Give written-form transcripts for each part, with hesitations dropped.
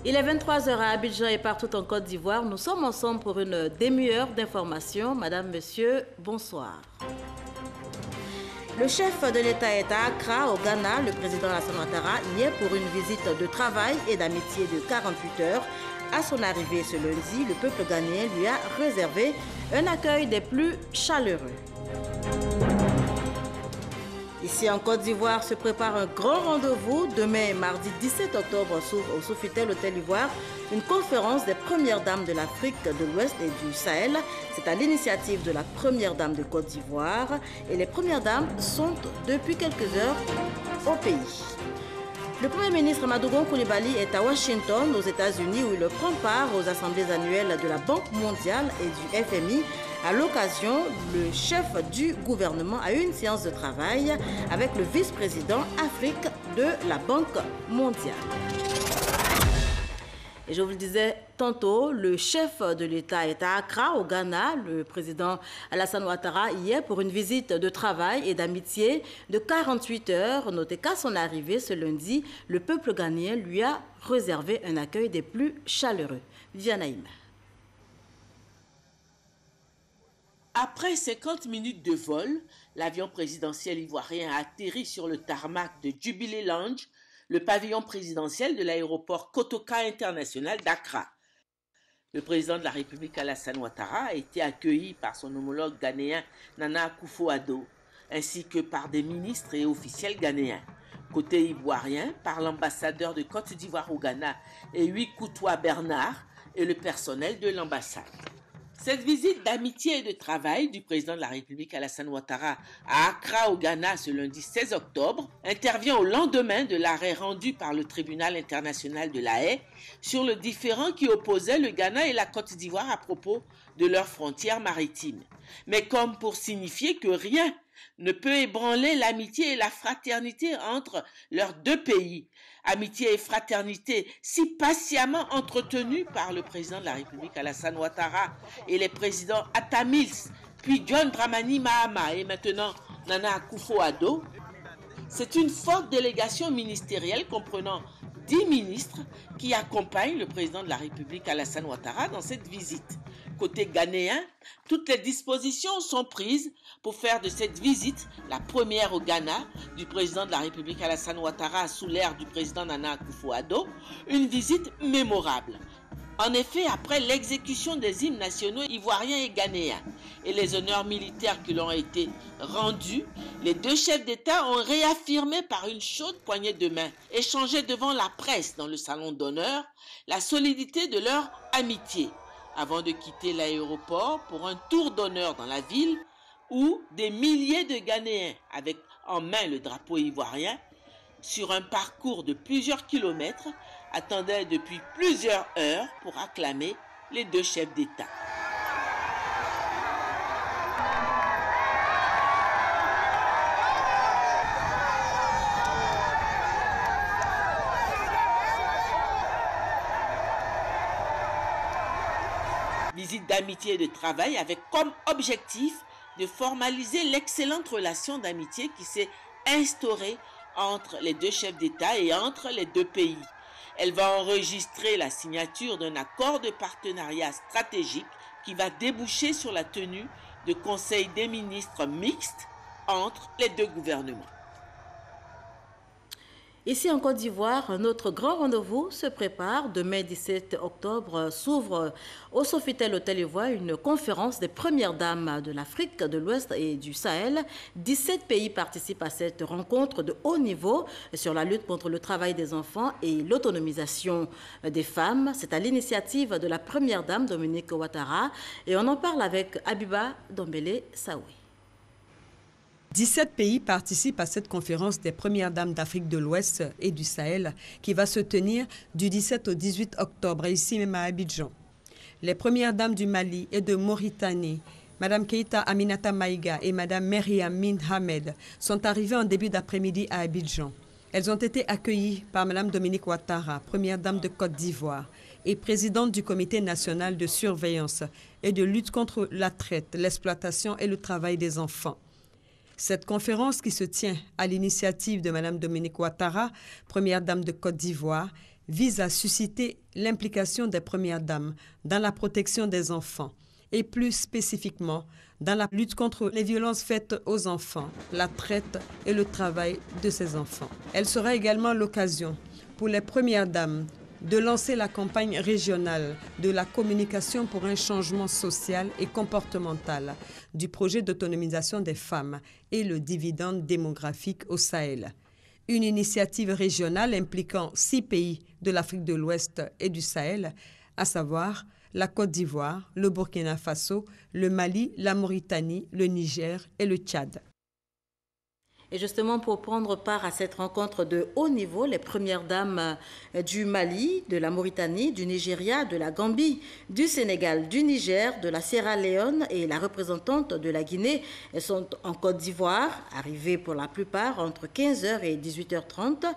Il est 23 h à Abidjan et partout en Côte d'Ivoire. Nous sommes ensemble pour une demi-heure d'information. Madame, Monsieur, bonsoir. Le chef de l'État est à Accra, au Ghana. Le président Alassane Ouattara y est pour une visite de travail et d'amitié de 48 heures. À son arrivée ce lundi, le peuple ghanéen lui a réservé un accueil des plus chaleureux. Ici en Côte d'Ivoire se prépare un grand rendez-vous. Demain, mardi 17 octobre, s'ouvre au Sofitel Hôtel Ivoire une conférence des premières dames de l'Afrique de l'Ouest et du Sahel. C'est à l'initiative de la première dame de Côte d'Ivoire. Et les premières dames sont depuis quelques heures au pays. Le Premier ministre Madougou Coulibaly est à Washington, aux États-Unis, où il prend part aux assemblées annuelles de la Banque mondiale et du FMI. À l'occasion, le chef du gouvernement a eu une séance de travail avec le vice-président Afrique de la Banque mondiale. Et je vous le disais tantôt, le chef de l'État est à Accra, au Ghana. Le président Alassane Ouattara y est pour une visite de travail et d'amitié de 48 heures. Notez qu'à son arrivée ce lundi, le peuple ghanéen lui a réservé un accueil des plus chaleureux. Vianaïm. Après 50 minutes de vol, l'avion présidentiel ivoirien a atterri sur le tarmac de Jubilee Lounge, le pavillon présidentiel de l'aéroport Kotoka International d'Accra. Le président de la République Alassane Ouattara a été accueilli par son homologue ghanéen Nana Akufo-Addo, ainsi que par des ministres et officiels ghanéens. Côté ivoirien, par l'ambassadeur de Côte d'Ivoire au Ghana, Ewi Koutoua Bernard, et le personnel de l'ambassade. Cette visite d'amitié et de travail du président de la République Alassane Ouattara à Accra au Ghana ce lundi 16 octobre intervient au lendemain de l'arrêt rendu par le tribunal international de La Haye sur le différend qui opposait le Ghana et la Côte d'Ivoire à propos de leurs frontières maritimes. Mais comme pour signifier que rien ne peut ébranler l'amitié et la fraternité entre leurs deux pays. Amitié et fraternité si patiemment entretenues par le président de la République Alassane Ouattara et les présidents Atta Mills, puis John Dramani Mahama et maintenant Nana Akufo-Addo. C'est une forte délégation ministérielle comprenant 10 ministres qui accompagnent le président de la République Alassane Ouattara dans cette visite. Côté ghanéen, toutes les dispositions sont prises pour faire de cette visite, la première au Ghana du président de la République Alassane Ouattara sous l'ère du président Nana Akufo-Addo, une visite mémorable. En effet, après l'exécution des hymnes nationaux ivoiriens et ghanéens et les honneurs militaires qui leur ont été rendus, les deux chefs d'État ont réaffirmé par une chaude poignée de main, échangée devant la presse dans le salon d'honneur, la solidité de leur amitié, avant de quitter l'aéroport pour un tour d'honneur dans la ville où des milliers de Ghanéens, avec en main le drapeau ivoirien, sur un parcours de plusieurs kilomètres, attendaient depuis plusieurs heures pour acclamer les deux chefs d'État. Visite d'amitié et de travail avec comme objectif de formaliser l'excellente relation d'amitié qui s'est instaurée entre les deux chefs d'État et entre les deux pays. Elle va enregistrer la signature d'un accord de partenariat stratégique qui va déboucher sur la tenue de conseils des ministres mixtes entre les deux gouvernements. Ici en Côte d'Ivoire, notre grand rendez-vous se prépare. Demain 17 octobre s'ouvre au Sofitel Hôtel Ivoire une conférence des premières dames de l'Afrique de l'Ouest et du Sahel. 17 pays participent à cette rencontre de haut niveau sur la lutte contre le travail des enfants et l'autonomisation des femmes. C'est à l'initiative de la première dame Dominique Ouattara et on en parle avec Abiba Dombele Saoui. 17 pays participent à cette conférence des premières dames d'Afrique de l'Ouest et du Sahel qui va se tenir du 17 au 18 octobre ici même à Abidjan. Les premières dames du Mali et de Mauritanie, Mme Keïta Aminata Maïga et Mme Myriam Min Hamed, sont arrivées en début d'après-midi à Abidjan. Elles ont été accueillies par Mme Dominique Ouattara, première dame de Côte d'Ivoire et présidente du Comité national de surveillance et de lutte contre la traite, l'exploitation et le travail des enfants. Cette conférence qui se tient à l'initiative de Mme Dominique Ouattara, première dame de Côte d'Ivoire, vise à susciter l'implication des premières dames dans la protection des enfants et plus spécifiquement dans la lutte contre les violences faites aux enfants, la traite et le travail de ces enfants. Elle sera également l'occasion pour les premières dames de lancer la campagne régionale de la communication pour un changement social et comportemental du projet d'autonomisation des femmes et le dividende démographique au Sahel. Une initiative régionale impliquant 6 pays de l'Afrique de l'Ouest et du Sahel, à savoir la Côte d'Ivoire, le Burkina Faso, le Mali, la Mauritanie, le Niger et le Tchad. Et justement, pour prendre part à cette rencontre de haut niveau, les premières dames du Mali, de la Mauritanie, du Nigeria, de la Gambie, du Sénégal, du Niger, de la Sierra Leone et la représentante de la Guinée sont en Côte d'Ivoire, arrivées pour la plupart entre 15h et 18h30.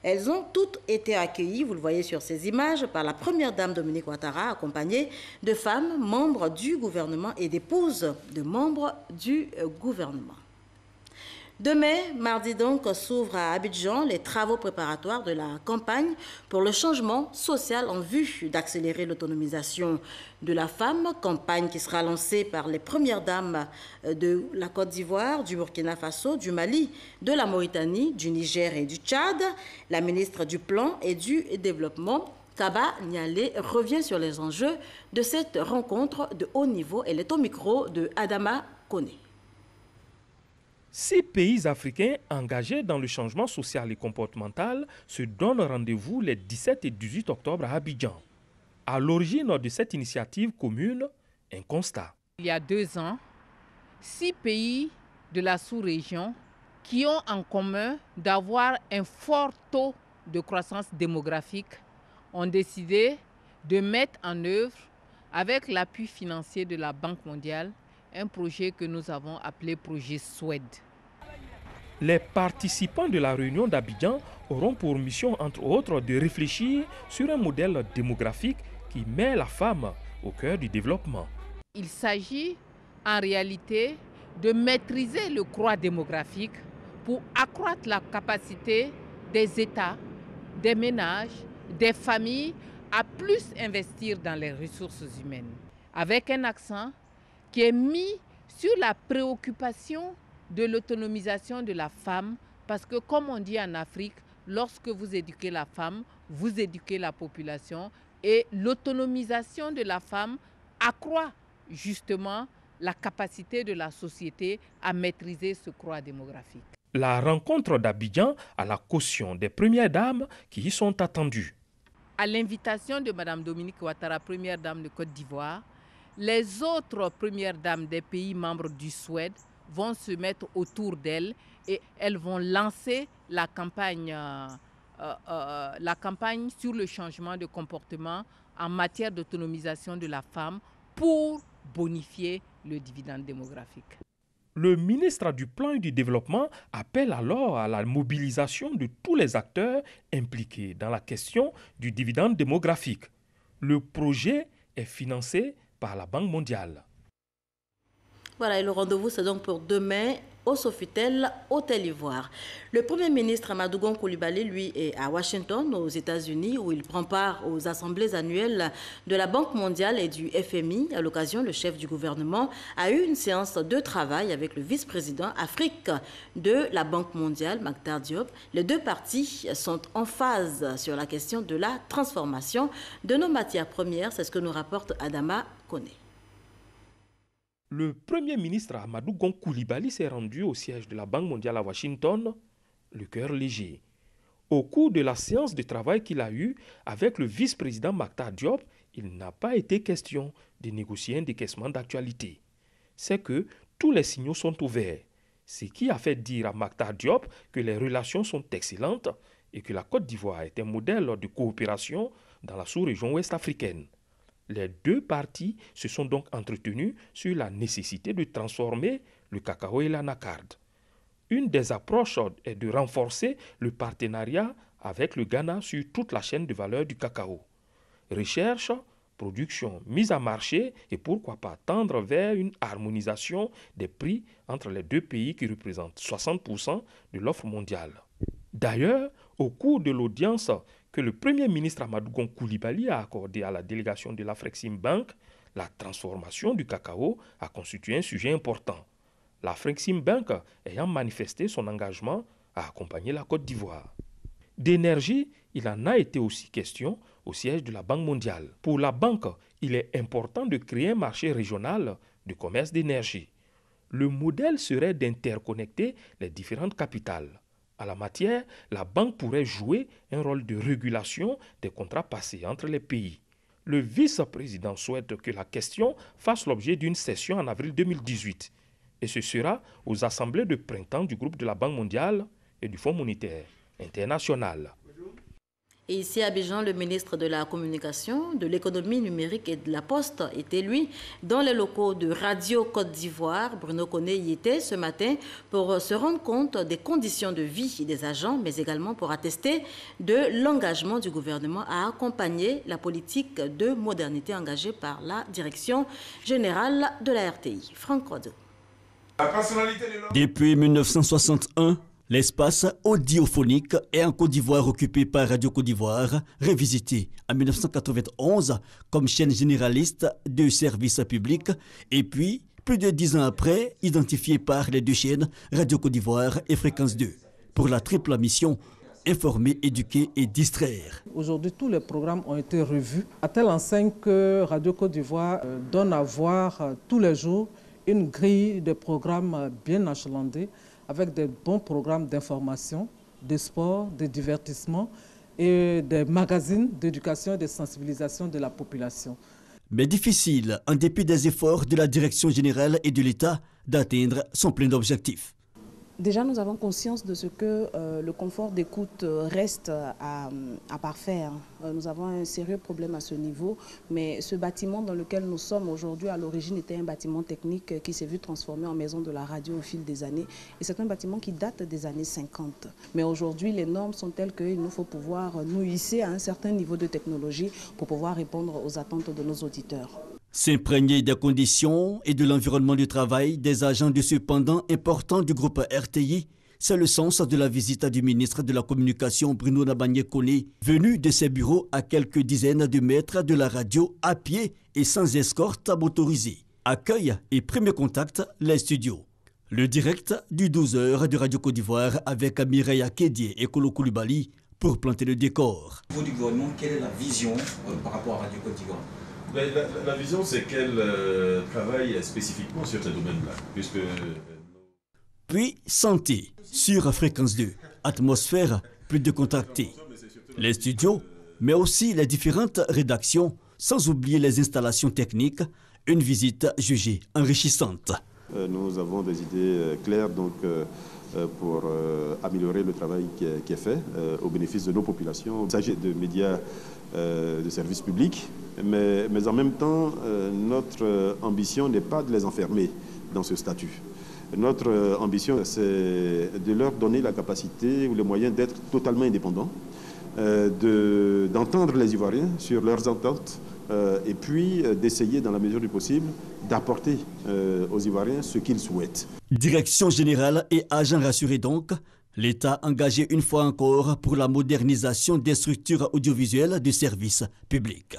Elles ont toutes été accueillies, vous le voyez sur ces images, par la première dame Dominique Ouattara, accompagnée de femmes membres du gouvernement et d'épouses de membres du gouvernement. Demain, mardi donc, s'ouvrent à Abidjan les travaux préparatoires de la campagne pour le changement social en vue d'accélérer l'autonomisation de la femme, campagne qui sera lancée par les premières dames de la Côte d'Ivoire, du Burkina Faso, du Mali, de la Mauritanie, du Niger et du Tchad. La ministre du Plan et du Développement, Kaba Nialé, revient sur les enjeux de cette rencontre de haut niveau. Elle est au micro de Adama Kone. 6 pays africains engagés dans le changement social et comportemental se donnent rendez-vous les 17 et 18 octobre à Abidjan. À l'origine de cette initiative commune, un constat. Il y a 2 ans, 6 pays de la sous-région qui ont en commun d'avoir un fort taux de croissance démographique ont décidé de mettre en œuvre, avec l'appui financier de la Banque mondiale, un projet que nous avons appelé projet SWED. Les participants de la réunion d'Abidjan auront pour mission, entre autres, de réfléchir sur un modèle démographique qui met la femme au cœur du développement. Il s'agit en réalité de maîtriser le croît démographique pour accroître la capacité des États, des ménages, des familles à plus investir dans les ressources humaines, avec un accent qui est mis sur la préoccupation de l'autonomisation de la femme, parce que comme on dit en Afrique, lorsque vous éduquez la femme, vous éduquez la population, et l'autonomisation de la femme accroît justement la capacité de la société à maîtriser ce croît démographique. La rencontre d'Abidjan a la caution des premières dames qui y sont attendues. À l'invitation de Mme Dominique Ouattara, première dame de Côte d'Ivoire, les autres premières dames des pays membres du SWED vont se mettre autour d'elle et elles vont lancer la campagne sur le changement de comportement en matière d'autonomisation de la femme pour bonifier le dividende démographique. Le ministre du Plan et du Développement appelle alors à la mobilisation de tous les acteurs impliqués dans la question du dividende démographique. Le projet est financé par la Banque mondiale. Voilà, et le rendez-vous, c'est donc pour demain au Sofitel, Hôtel Ivoire. Le Premier ministre Amadou Gon Coulibaly, lui, est à Washington, aux États-Unis, où il prend part aux assemblées annuelles de la Banque mondiale et du FMI. À l'occasion, le chef du gouvernement a eu une séance de travail avec le vice-président Afrique de la Banque mondiale, Mactar Diop. Les deux parties sont en phase sur la question de la transformation de nos matières premières. C'est ce que nous rapporte Adama Kone. Le Premier ministre Amadou Gon Coulibaly s'est rendu au siège de la Banque mondiale à Washington, le cœur léger. Au cours de la séance de travail qu'il a eue avec le vice-président Mactar Diop, il n'a pas été question de négocier un décaissement d'actualité. C'est que tous les signaux sont ouverts, ce qui a fait dire à Mactar Diop que les relations sont excellentes et que la Côte d'Ivoire est un modèle de coopération dans la sous-région ouest-africaine. Les deux parties se sont donc entretenues sur la nécessité de transformer le cacao et l'anacarde. Une des approches est de renforcer le partenariat avec le Ghana sur toute la chaîne de valeur du cacao. Recherche, production, mise à marché et pourquoi pas tendre vers une harmonisation des prix entre les deux pays qui représentent 60% de l'offre mondiale. D'ailleurs, au cours de l'audience que le Premier ministre Amadou Gon Coulibaly a accordé à la délégation de l'Afreximbank, la transformation du cacao a constitué un sujet important. L'Afreximbank ayant manifesté son engagement à accompagner la Côte d'Ivoire. D'énergie, il en a été aussi question au siège de la Banque mondiale. Pour la banque, il est important de créer un marché régional de commerce d'énergie. Le modèle serait d'interconnecter les différentes capitales. En la matière, la banque pourrait jouer un rôle de régulation des contrats passés entre les pays. Le vice-président souhaite que la question fasse l'objet d'une session en avril 2018. Et ce sera aux assemblées de printemps du groupe de la Banque mondiale et du Fonds monétaire international. Et ici à Abidjan, le ministre de la Communication, de l'Économie numérique et de la Poste était, lui, dans les locaux de Radio Côte d'Ivoire. Bruno Koné y était ce matin pour se rendre compte des conditions de vie des agents, mais également pour attester de l'engagement du gouvernement à accompagner la politique de modernité engagée par la Direction générale de la RTI. Franck Rodeau. Depuis 1961, l'espace audiophonique est en Côte d'Ivoire occupé par Radio Côte d'Ivoire, révisité en 1991 comme chaîne généraliste de services publics et puis, plus de 10 ans après, identifié par les deux chaînes Radio Côte d'Ivoire et Fréquence 2 pour la triple mission informer, éduquer et distraire. Aujourd'hui, tous les programmes ont été revus à telle enseigne que Radio Côte d'Ivoire donne à voir tous les jours une grille de programmes bien achalandée avec des bons programmes d'information, de sport, de divertissement et des magazines d'éducation et de sensibilisation de la population. Mais difficile, en dépit des efforts de la Direction générale et de l'État, d'atteindre son plein d'objectifs. Déjà, nous avons conscience de ce que le confort d'écoute reste à parfaire. Nous avons un sérieux problème à ce niveau, mais ce bâtiment dans lequel nous sommes aujourd'hui, à l'origine, était un bâtiment technique qui s'est vu transformé en maison de la radio au fil des années. Et c'est un bâtiment qui date des années 50. Mais aujourd'hui, les normes sont telles qu'il nous faut pouvoir nous hisser à un certain niveau de technologie pour pouvoir répondre aux attentes de nos auditeurs. S'imprégner des conditions et de l'environnement de travail des agents de ce pendant important du groupe RTI, c'est le sens de la visite du ministre de la Communication Bruno Koné, venu de ses bureaux à quelques dizaines de mètres de la radio à pied et sans escorte motorisée. Accueil et premier contact, les studios. Le direct du 12h de Radio Côte d'Ivoire avec Mireya Kédié et Kolo Coulibaly pour planter le décor. Au niveau du gouvernement, quelle est la vision par rapport à Radio Côte d'Ivoire ? La vision, c'est qu'elle travaille spécifiquement sur ce domaine-là, puisque... Puis, santé, sur Fréquence 2, atmosphère plus décontractée. Les studios, mais aussi les différentes rédactions, sans oublier les installations techniques, une visite jugée enrichissante. Nous avons des idées claires donc, pour améliorer le travail qui est fait au bénéfice de nos populations. Il s'agit de médias de services publics, mais en même temps, notre ambition n'est pas de les enfermer dans ce statut. Notre ambition, c'est de leur donner la capacité ou les moyens d'être totalement indépendants, d'entendre les Ivoiriens sur leurs attentes et puis d'essayer, dans la mesure du possible, d'apporter aux Ivoiriens ce qu'ils souhaitent. Direction générale et agents rassurés donc, l'État engagé une fois encore pour la modernisation des structures audiovisuelles du service public.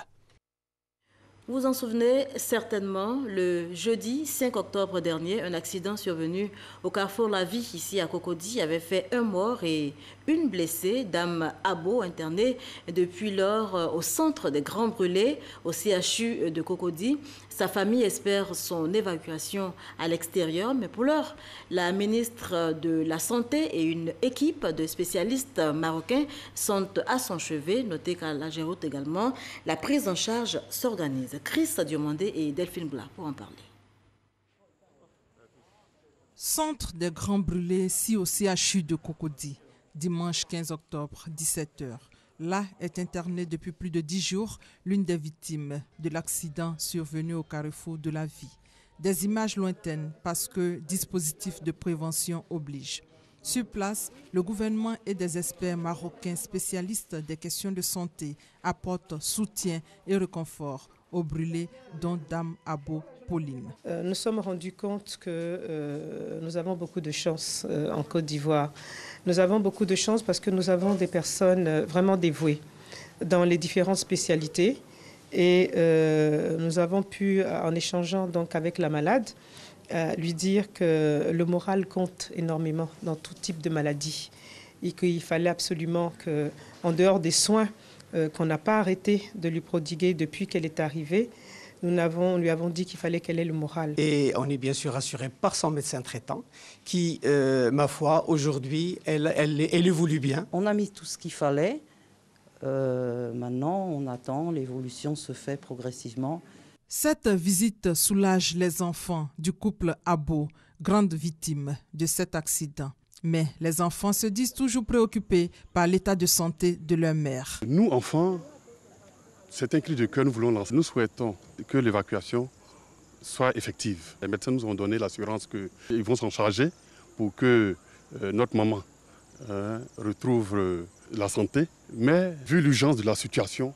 Vous vous en souvenez certainement, le jeudi 5 octobre dernier, un accident survenu au carrefour La Vie, ici à Cocody, avait fait un mort et une blessée, Dame Abo, internée depuis lors au centre des Grands Brûlés, au CHU de Cocody. Sa famille espère son évacuation à l'extérieur, mais pour l'heure, la ministre de la Santé et une équipe de spécialistes marocains sont à son chevet. Notez qu'à la Géroute également, la prise en charge s'organise. Chris Diomandé et Delphine Blas pour en parler. Centre des Grands Brûlés, ici au CHU de Cocody, dimanche 15 octobre, 17h. Là est internée depuis plus de 10 jours l'une des victimes de l'accident survenu au carrefour de La Vie. Des images lointaines parce que dispositif de prévention oblige. Sur place, le gouvernement et des experts marocains spécialistes des questions de santé apportent soutien et réconfort aux brûlés dont Dame Abo Pauline. Nous sommes rendus compte que nous avons beaucoup de chance en Côte d'Ivoire. Nous avons beaucoup de chance parce que nous avons des personnes vraiment dévouées. dans les différentes spécialités. Et nous avons pu, en échangeant donc avec la malade, lui dire que le moral compte énormément dans tout type de maladie et qu'il fallait absolument qu'en dehors des soins qu'on n'a pas arrêté de lui prodiguer depuis qu'elle est arrivée, nous lui avons dit qu'il fallait qu'elle ait le moral. Et on est bien sûr rassuré par son médecin traitant qui, ma foi, aujourd'hui, elle évolue bien. On a mis tout ce qu'il fallait. Maintenant, on attend, l'évolution se fait progressivement. Cette visite soulage les enfants du couple Abo, grande victime de cet accident. Mais les enfants se disent toujours préoccupés par l'état de santé de leur mère. Nous, enfants, c'est un cri de cœur, nous voulons lancer. Nous souhaitons que l'évacuation soit effective. Les médecins nous ont donné l'assurance qu'ils vont s'en charger pour que notre maman retrouve la santé. Mais vu l'urgence de la situation,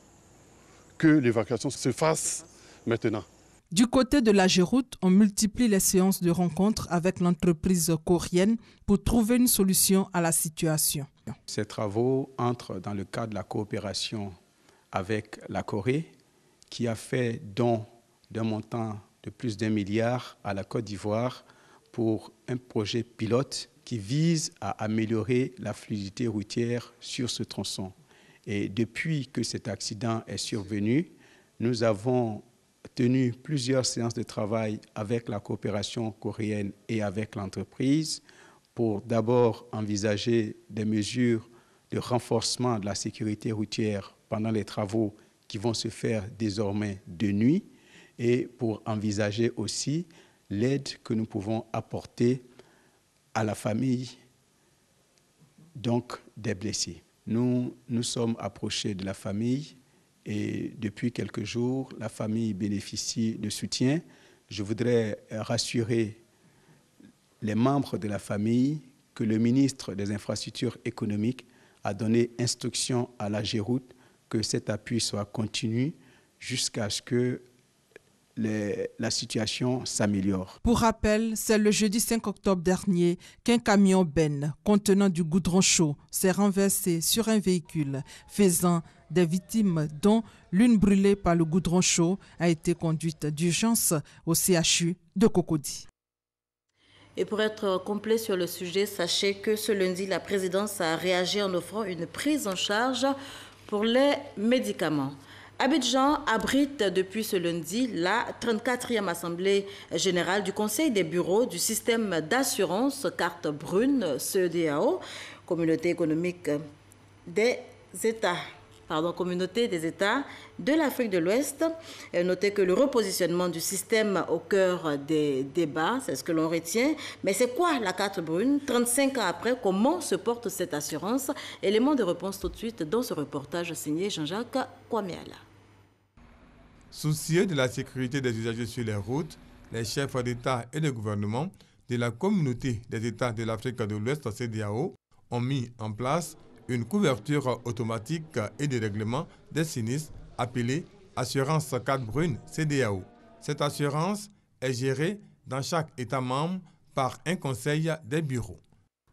que l'évacuation se fasse maintenant. Du côté de la Géroute, on multiplie les séances de rencontres avec l'entreprise coréenne pour trouver une solution à la situation. Ces travaux entrent dans le cadre de la coopération avec la Corée, qui a fait don d'un montant de plus d'1 milliard à la Côte d'Ivoire pour un projet pilote qui vise à améliorer la fluidité routière sur ce tronçon. Et depuis que cet accident est survenu, nous avons tenu plusieurs séances de travail avec la coopération coréenne et avec l'entreprise pour d'abord envisager des mesures de renforcement de la sécurité routière pendant les travaux qui vont se faire désormais de nuit et pour envisager aussi l'aide que nous pouvons apporter à la famille donc des blessés. Nous sommes approchés de la famille et depuis quelques jours, la famille bénéficie de soutien. Je voudrais rassurer les membres de la famille que le ministre des Infrastructures économiques a donné instruction à la Géroute que cet appui soit continu jusqu'à ce que la situation s'améliore. Pour rappel, c'est le jeudi 5 octobre dernier qu'un camion benne contenant du goudron chaud s'est renversé sur un véhicule, faisant des victimes dont l'une brûlée par le goudron chaud a été conduite d'urgence au CHU de Cocody. Et pour être complet sur le sujet, sachez que ce lundi, la présidence a réagi en offrant une prise en charge pour les médicaments. Abidjan abrite depuis ce lundi la 34e Assemblée générale du Conseil des bureaux du système d'assurance carte brune CEDEAO, Communauté économique des États. Communauté des États de l'Afrique de l'Ouest. Notez que le repositionnement du système au cœur des débats, c'est ce que l'on retient. Mais c'est quoi la carte brune? 35 ans après, comment se porte cette assurance? Élément de réponse tout de suite dans ce reportage signé Jean-Jacques Kwamiala. Soucieux de la sécurité des usagers sur les routes, les chefs d'État et de gouvernement de la Communauté des États de l'Afrique de l'Ouest, CEDEAO, ont mis en place une couverture automatique et de règlement des sinistres appelée Assurance carte brune CEDEAO. Cette assurance est gérée dans chaque État membre par un conseil des bureaux.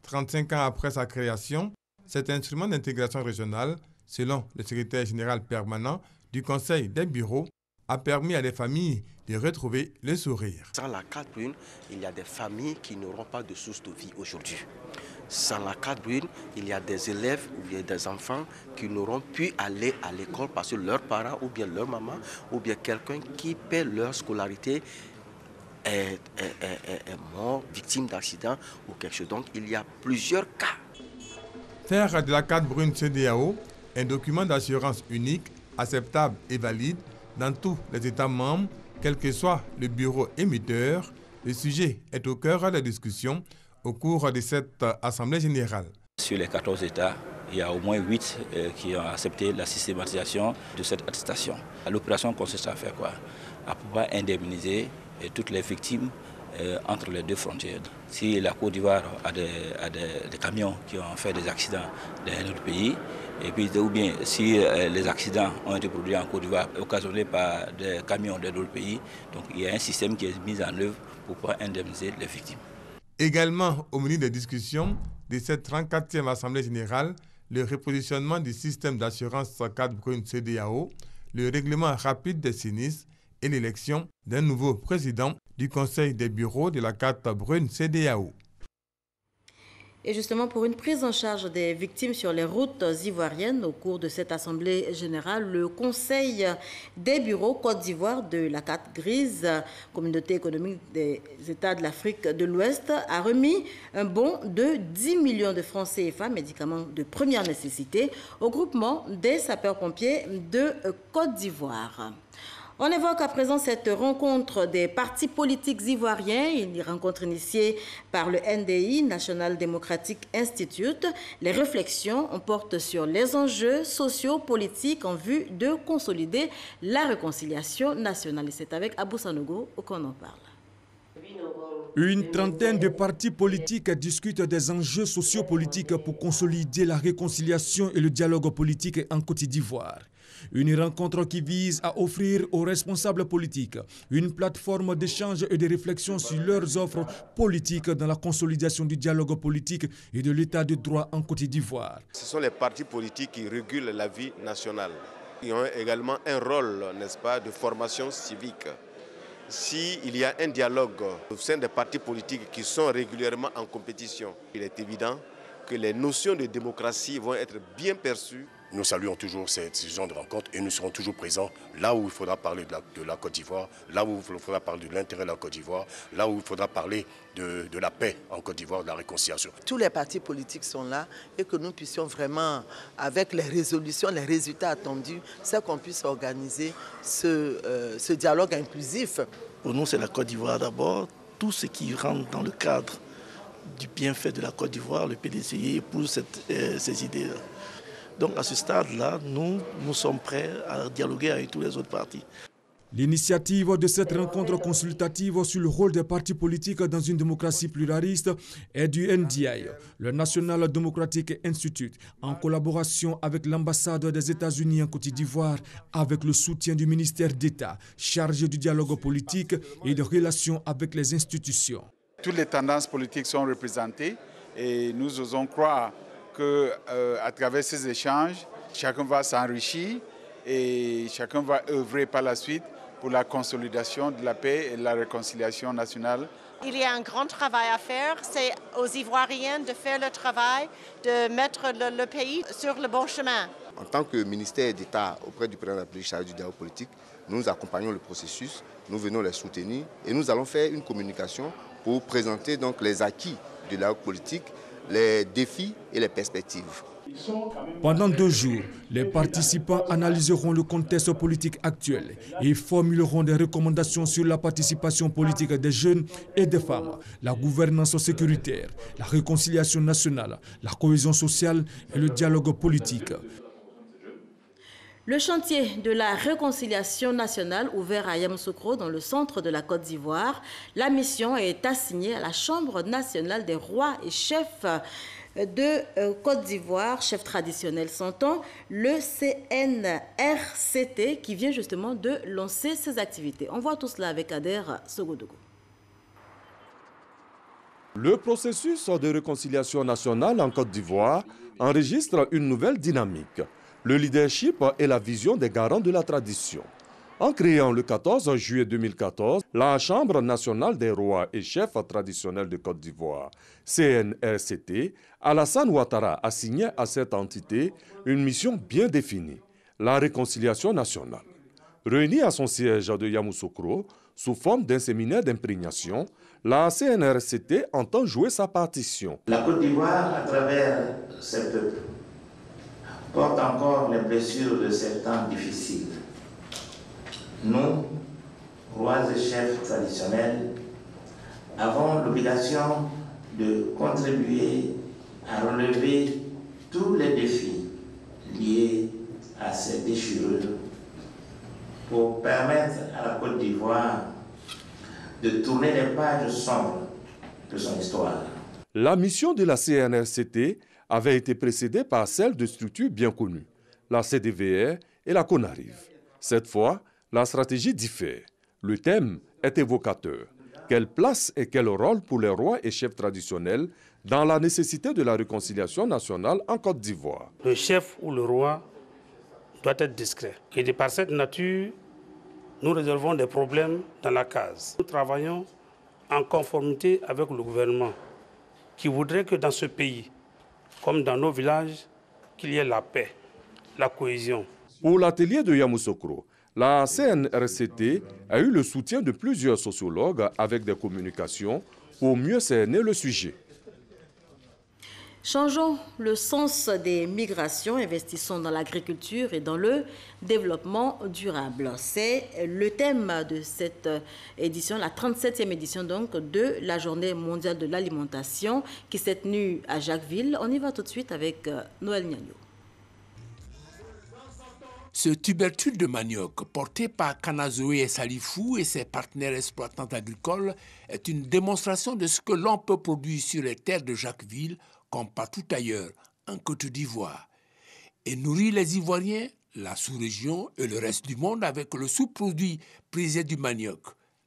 35 ans après sa création, cet instrument d'intégration régionale, selon le secrétaire général permanent du conseil des bureaux, a permis à des familles de retrouver le sourire. Sans la carte brune, il y a des familles qui n'auront pas de source de vie aujourd'hui. Sans la carte brune, il y a des élèves ou bien des enfants qui n'auront pu aller à l'école parce que leurs parents ou bien leur maman ou bien quelqu'un qui paie leur scolarité est mort, victime d'accident ou quelque chose. Donc il y a plusieurs cas. Faire de la carte brune CEDEAO un document d'assurance unique, acceptable et valide dans tous les États membres, quel que soit le bureau émetteur, le sujet est au cœur des discussions au cours de cette Assemblée générale. Sur les 14 États, il y a au moins 8 qui ont accepté la systématisation de cette attestation. L'opération consiste à faire quoi? À pouvoir indemniser toutes les victimes entre les deux frontières. Si la Côte d'Ivoire a des camions qui ont fait des accidents dans notre pays, et puis, ou bien si les accidents ont été produits en Côte d'Ivoire occasionnés par des camions d'autres pays, donc il y a un système qui est mis en œuvre pour pouvoir indemniser les victimes. Également au menu des discussions de cette 34e Assemblée générale, le repositionnement du système d'assurance cadre brune CEDEAO, le règlement rapide des sinistres et l'élection d'un nouveau président du Conseil des bureaux de la carte brune CEDEAO. Et justement, pour une prise en charge des victimes sur les routes ivoiriennes, au cours de cette Assemblée générale, le Conseil des bureaux Côte d'Ivoire de la carte grise, Communauté économique des États de l'Afrique de l'Ouest, a remis un bon de 10 millions de francs CFA, médicaments de première nécessité, au groupement des sapeurs-pompiers de Côte d'Ivoire. On évoque à présent cette rencontre des partis politiques ivoiriens, une rencontre initiée par le NDI, National Democratic Institute. Les réflexions portent sur les enjeux sociaux, politiques en vue de consolider la réconciliation nationale. Et c'est avec Abou Sanogo qu'on en parle. Une trentaine de partis politiques discutent des enjeux sociopolitiques pour consolider la réconciliation et le dialogue politique en Côte d'Ivoire. Une rencontre qui vise à offrir aux responsables politiques une plateforme d'échange et de réflexion sur leurs offres politiques dans la consolidation du dialogue politique et de l'état de droit en Côte d'Ivoire. Ce sont les partis politiques qui régulent la vie nationale. Ils ont également un rôle, n'est-ce pas, de formation civique. S'il y a un dialogue au sein des partis politiques qui sont régulièrement en compétition, il est évident que les notions de démocratie vont être bien perçues. Nous saluons toujours ce genre de rencontre et nous serons toujours présents là où il faudra parler de la Côte d'Ivoire, là où il faudra parler de l'intérêt de la Côte d'Ivoire, là où il faudra parler de la paix en Côte d'Ivoire, de la réconciliation. Tous les partis politiques sont là et que nous puissions vraiment, avec les résolutions, les résultats attendus, c'est qu'on puisse organiser ce dialogue inclusif. Pour nous, c'est la Côte d'Ivoire d'abord. Tout ce qui rentre dans le cadre du bienfait de la Côte d'Ivoire, le PDCI épouse ces idées-là. Donc à ce stade-là, nous sommes prêts à dialoguer avec tous les autres partis. L'initiative de cette rencontre consultative sur le rôle des partis politiques dans une démocratie pluraliste est du NDI, le National Democratic Institute, en collaboration avec l'ambassade des États-Unis en Côte d'Ivoire, avec le soutien du ministère d'État chargé du dialogue politique et de relations avec les institutions. Toutes les tendances politiques sont représentées et nous osons croire qu'à travers ces échanges, chacun va s'enrichir et chacun va œuvrer par la suite pour la consolidation de la paix et de la réconciliation nationale. Il y a un grand travail à faire. C'est aux Ivoiriens de faire le travail, de mettre le pays sur le bon chemin. En tant que ministère d'État auprès du président de la République chargé du dialogue politique, nous accompagnons le processus, nous venons les soutenir et nous allons faire une communication pour présenter donc les acquis du dialogue politique, les défis et les perspectives. Pendant 2 jours, les participants analyseront le contexte politique actuel et formuleront des recommandations sur la participation politique des jeunes et des femmes, la gouvernance sécuritaire, la réconciliation nationale, la cohésion sociale et le dialogue politique. Le chantier de la réconciliation nationale ouvert à Yamoussoukro dans le centre de la Côte d'Ivoire, la mission est assignée à la Chambre nationale des rois et chefs de Côte d'Ivoire, chef traditionnel s'entend, le CNRCT qui vient justement de lancer ses activités. On voit tout cela avec Ader Sogodogo. Le processus de réconciliation nationale en Côte d'Ivoire enregistre une nouvelle dynamique. Le leadership et la vision des garants de la tradition. En créant le 14 juillet 2014, la Chambre nationale des rois et chefs traditionnels de Côte d'Ivoire, CNRCT, Alassane Ouattara a signé à cette entité une mission bien définie, la réconciliation nationale. Réunie à son siège de Yamoussoukro, sous forme d'un séminaire d'imprégnation, la CNRCT entend jouer sa partition. La Côte d'Ivoire, à travers ses peuples, porte encore les blessures de ces temps difficiles. Nous, rois et chefs traditionnels, avons l'obligation de contribuer à relever tous les défis liés à ces déchirures pour permettre à la Côte d'Ivoire de tourner les pages sombres de son histoire. La mission de la CNRCT avait été précédée par celle de structures bien connues, la CDVR et la CONARIV. Cette fois, la stratégie diffère. Le thème est évocateur. Quelle place et quel rôle pour les rois et chefs traditionnels dans la nécessité de la réconciliation nationale en Côte d'Ivoire? Le chef ou le roi doit être discret. Et de par cette nature, nous résolvons des problèmes dans la case. Nous travaillons en conformité avec le gouvernement qui voudrait que dans ce pays, comme dans nos villages, qu'il y ait la paix, la cohésion. Pour l'atelier de Yamoussoukro, la CNRCT a eu le soutien de plusieurs sociologues avec des communications pour mieux cerner le sujet. Changeons le sens des migrations, investissons dans l'agriculture et dans le développement durable. C'est le thème de cette édition, la 37e édition donc de la Journée mondiale de l'alimentation qui s'est tenue à Jacquesville. On y va tout de suite avec Noël Niagno. Ce tubercule de manioc, porté par Kanazoé Salifou et ses partenaires exploitants agricoles, est une démonstration de ce que l'on peut produire sur les terres de Jacquesville, comme partout ailleurs, en Côte d'Ivoire, et nourrit les Ivoiriens, la sous-région et le reste du monde avec le sous-produit prisé du manioc,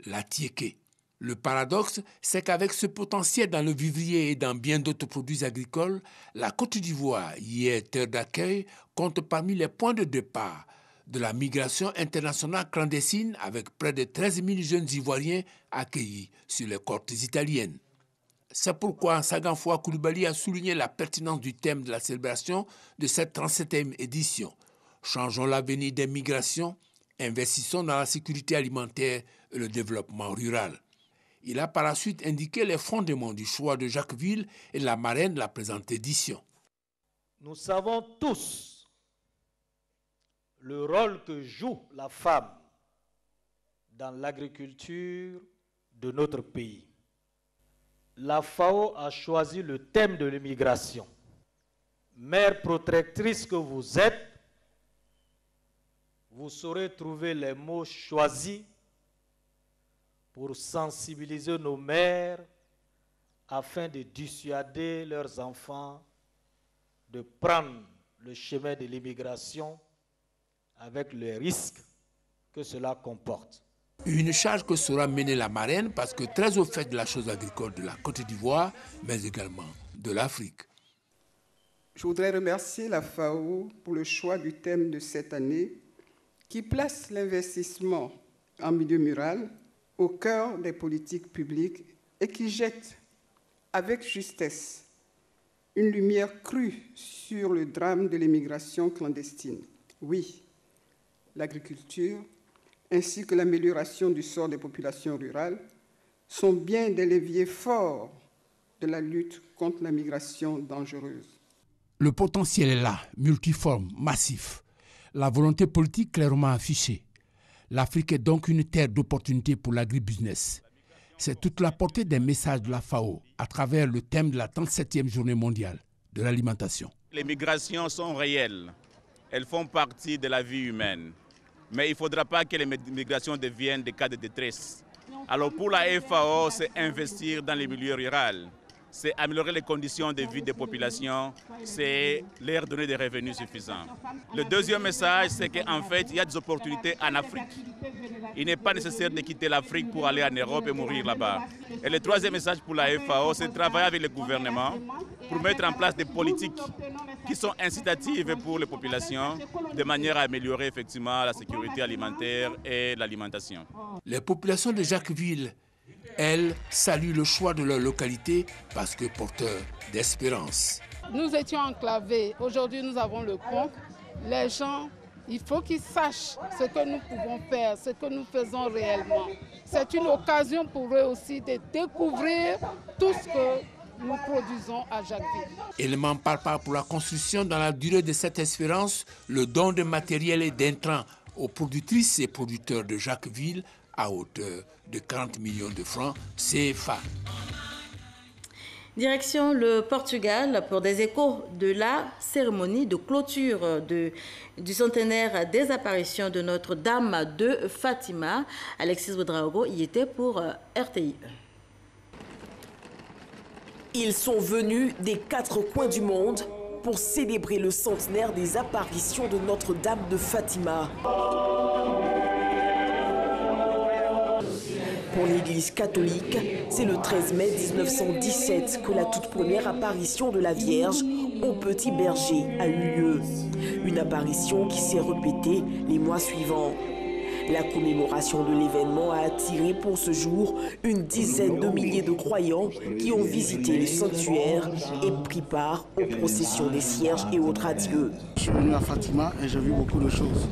la tiéké. Le paradoxe, c'est qu'avec ce potentiel dans le vivrier et dans bien d'autres produits agricoles, la Côte d'Ivoire, hier terre d'accueil, compte parmi les points de départ de la migration internationale clandestine avec près de 13 000 jeunes Ivoiriens accueillis sur les côtes italiennes. C'est pourquoi Saganfoua Koulibaly a souligné la pertinence du thème de la célébration de cette 37e édition. Changeons l'avenir des migrations, investissons dans la sécurité alimentaire et le développement rural. Il a par la suite indiqué les fondements du choix de Jacquesville et la marraine de la présente édition. Nous savons tous le rôle que joue la femme dans l'agriculture de notre pays. La FAO a choisi le thème de l'immigration. Mère protectrice que vous êtes, vous saurez trouver les mots choisis pour sensibiliser nos mères afin de dissuader leurs enfants de prendre le chemin de l'immigration avec les risques que cela comporte. Une charge que saura mener la marraine parce que très au fait de la chose agricole de la Côte d'Ivoire, mais également de l'Afrique. Je voudrais remercier la FAO pour le choix du thème de cette année qui place l'investissement en milieu rural au cœur des politiques publiques et qui jette avec justesse une lumière crue sur le drame de l'immigration clandestine. Oui, l'agriculture ainsi que l'amélioration du sort des populations rurales sont bien des leviers forts de la lutte contre la migration dangereuse. Le potentiel est là, multiforme, massif. La volonté politique clairement affichée. L'Afrique est donc une terre d'opportunités pour l'agribusiness. C'est toute la portée des messages de la FAO à travers le thème de la 37e journée mondiale de l'alimentation. Les migrations sont réelles. Elles font partie de la vie humaine. Mais il ne faudra pas que les migrations deviennent des cas de détresse. Alors pour la FAO, c'est investir dans les milieux ruraux. C'est améliorer les conditions de vie des populations, c'est leur donner des revenus suffisants. Le deuxième message, c'est qu'en fait, il y a des opportunités en Afrique. Il n'est pas nécessaire de quitter l'Afrique pour aller en Europe et mourir là-bas. Et le troisième message pour la FAO, c'est de travailler avec le gouvernement pour mettre en place des politiques qui sont incitatives pour les populations, de manière à améliorer effectivement la sécurité alimentaire et l'alimentation. Les populations de Jacquesville, elles, saluent le choix de leur localité parce que porteur d'espérance. Nous étions enclavés. Aujourd'hui, nous avons le pont. Les gens, il faut qu'ils sachent ce que nous pouvons faire, ce que nous faisons réellement. C'est une occasion pour eux aussi de découvrir tout ce que nous produisons à Jacquesville. Élément par part pour la construction dans la durée de cette espérance, le don de matériel et d'intrants aux productrices et producteurs de Jacquesville à hauteur de 40 millions de francs CFA. Direction le Portugal pour des échos de la cérémonie de clôture du centenaire des apparitions de Notre-Dame de Fatima. Alexis Ouedraogo y était pour RTI. Ils sont venus des 4 coins du monde pour célébrer le centenaire des apparitions de Notre-Dame de Fatima. Pour l'Église catholique, c'est le 13 mai 1917 que la toute première apparition de la Vierge au Petit Berger a eu lieu. Une apparition qui s'est répétée les mois suivants. La commémoration de l'événement a attiré pour ce jour une dizaine de milliers de croyants qui ont visité les sanctuaires et pris part aux processions des cierges et autres adieux. Je suis venu à Fatima et j'ai vu beaucoup de choses.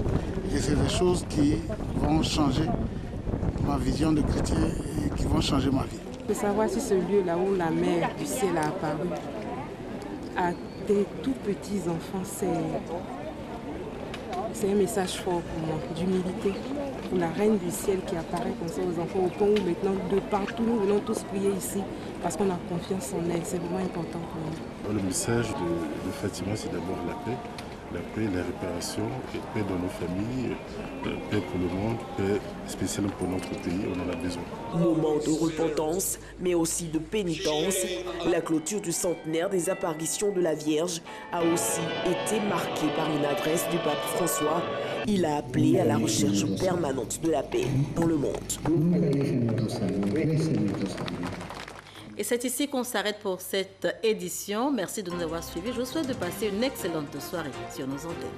Et c'est des choses qui vont changer ma vision de chrétien et qui vont changer ma vie. De savoir si ce lieu-là où la mère du ciel a apparu à des tout petits enfants, c'est un message fort pour moi, d'humilité, pour la reine du ciel qui apparaît comme ça aux enfants, au point où maintenant de partout nous venons tous prier ici parce qu'on a confiance en elle, c'est vraiment important pour nous. Le message de Fatima, c'est d'abord la paix, la réparation, paix dans nos familles, paix pour le monde, paix spécialement pour notre pays, on en a besoin. Moment de repentance, mais aussi de pénitence, la clôture du centenaire des apparitions de la Vierge a aussi été marquée par une adresse du pape François. Il a appelé à la recherche permanente de la paix dans le monde. Et c'est ici qu'on s'arrête pour cette édition. Merci de nous avoir suivis. Je vous souhaite de passer une excellente soirée sur nos antennes.